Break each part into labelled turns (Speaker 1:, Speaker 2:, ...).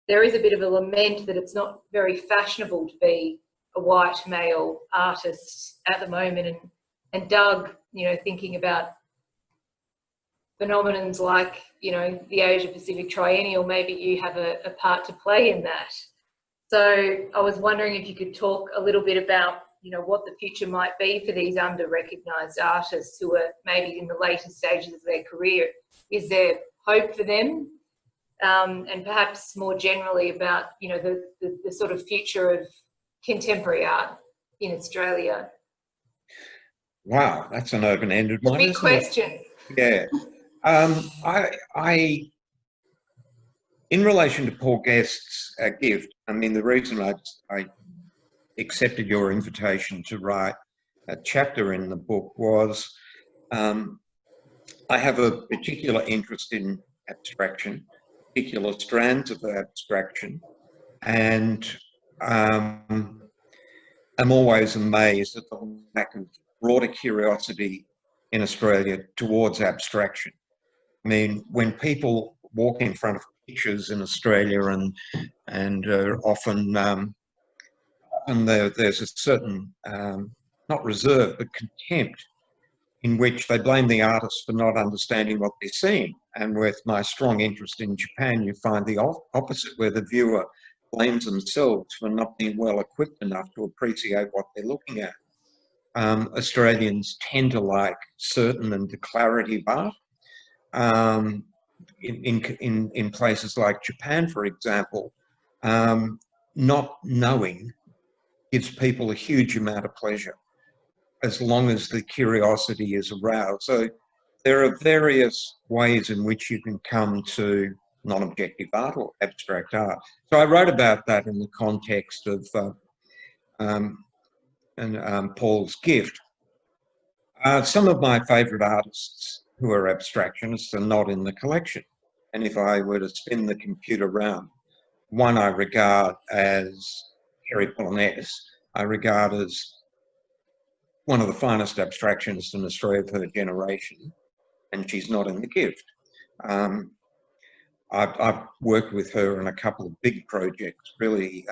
Speaker 1: there is a bit of a lament that it's not very fashionable to be a white male artist at the moment. And Doug, you know, thinking about phenomenons like, you know, the Asia Pacific Triennial, maybe you have a part to play in that. So I was wondering if you could talk a little bit about, you know, what the future might be for these under-recognised artists who are maybe in the later stages of their career. Is there hope for them? And perhaps more generally about, you know, the sort of future of contemporary art in Australia.
Speaker 2: Wow, that's an open-ended one.
Speaker 1: Big question.
Speaker 2: Yeah. In relation to Paul Guest's gift, I mean, the reason I accepted your invitation to write a chapter in the book was I have a particular interest in abstraction, particular strands of abstraction, and I'm always amazed at the lack of broader curiosity in Australia towards abstraction. I mean, when people walk in front of pictures in Australia and often there's a certain, not reserve, but contempt in which they blame the artist for not understanding what they're seeing. And with my strong interest in Japan, you find the opposite, where the viewer blames themselves for not being well equipped enough to appreciate what they're looking at. Australians tend to like certain and declarative art. In places like Japan, for example, not knowing gives people a huge amount of pleasure as long as the curiosity is aroused. So there are various ways in which you can come to non-objective art or abstract art. So I wrote about that in the context of Paul's gift. Some of my favourite artists who are abstractionists are not in the collection. And if I were to spin the computer round, one I regard as Kerry Polonez, I regard as one of the finest abstractionists in Australia of her generation, and she's not in the gift. I've worked with her on a couple of big projects, really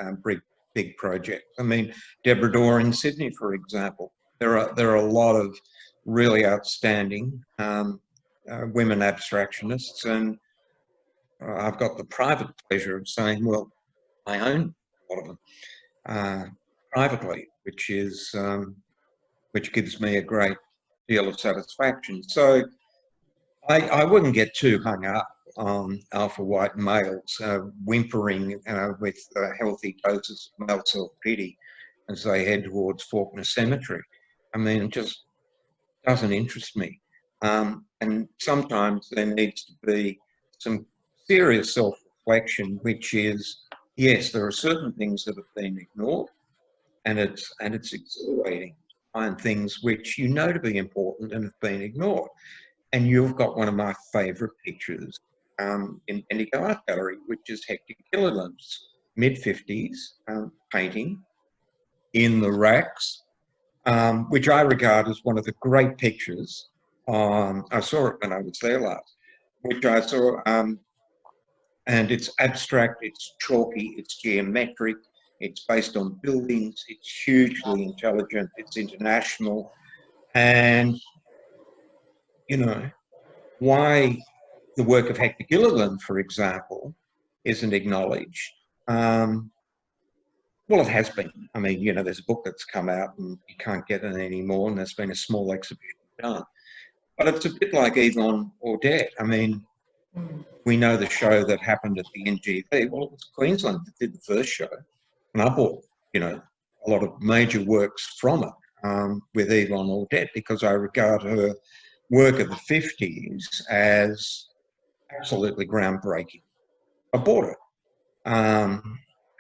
Speaker 2: big projects. I mean, Deborah Dorr in Sydney, for example. There are a lot of really outstanding women abstractionists, and I've got the private pleasure of saying, well, I own a lot of them privately, which gives me a great deal of satisfaction. So I wouldn't get too hung up on alpha white males whimpering with healthy doses of male self-pity as they head towards Faulkner Cemetery. I mean, it just doesn't interest me. And sometimes there needs to be some serious self-reflection, which is, yes, there are certain things that have been ignored, and it's exhilarating to find things which you know to be important and have been ignored. And you've got one of my favourite pictures in Bendigo Art Gallery, which is Hector Gilliland's mid-50s painting in the racks, which I regard as one of the great pictures. I saw it when I was there last, which I saw, and it's abstract, it's chalky, it's geometric, it's based on buildings, it's hugely intelligent, it's international, and, you know, why the work of Hector Gilliland, for example, isn't acknowledged. Well, it has been. I mean, you know, there's a book that's come out and you can't get it anymore, and there's been a small exhibition done. But it's a bit like Yvonne Audette. I mean, we know the show that happened at the NGV. Well, it was Queensland that did the first show, and I bought, you know, a lot of major works from it with Yvonne Audette, because I regard her work of the 50s as absolutely groundbreaking. I bought it.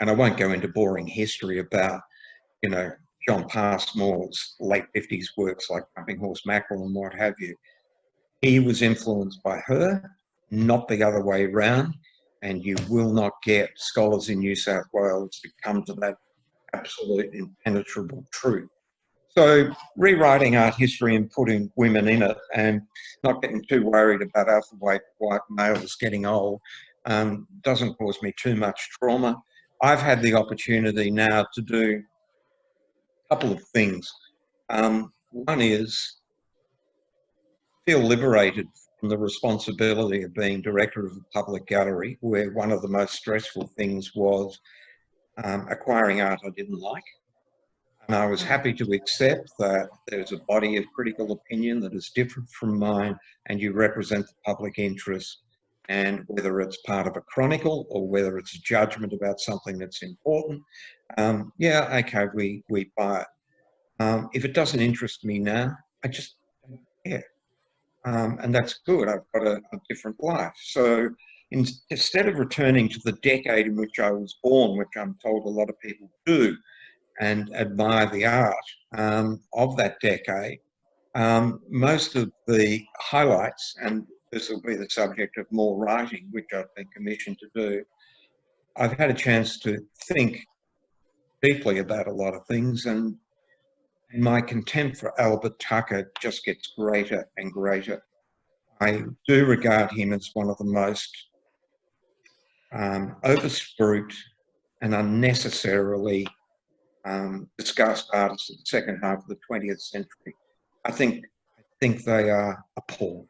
Speaker 2: And I won't go into boring history about, you know, John Passmore's late 50s works like Pumping Horse Mackerel and what have you. He was influenced by her, not the other way around, and you will not get scholars in New South Wales to come to that absolute impenetrable truth. So rewriting art history and putting women in it and not getting too worried about alpha white males getting old, doesn't cause me too much trauma. I've had the opportunity now to do a couple of things. One is feel liberated from the responsibility of being director of a public gallery, where one of the most stressful things was acquiring art I didn't like. And I was happy to accept that there's a body of critical opinion that is different from mine, and you represent the public interest. And whether it's part of a chronicle or whether it's a judgment about something that's important, yeah, okay, we buy it. If it doesn't interest me now, I just don't care. And that's good. I've got a different life. So instead of returning to the decade in which I was born, which I'm told a lot of people do, and admire the art of that decade, most of the highlights, and this will be the subject of more writing, which I've been commissioned to do, I've had a chance to think deeply about a lot of things, and my contempt for Albert Tucker just gets greater and greater. I do regard him as one of the most overspruit and unnecessarily discussed artists of the second half of the 20th century. I think they are appalling.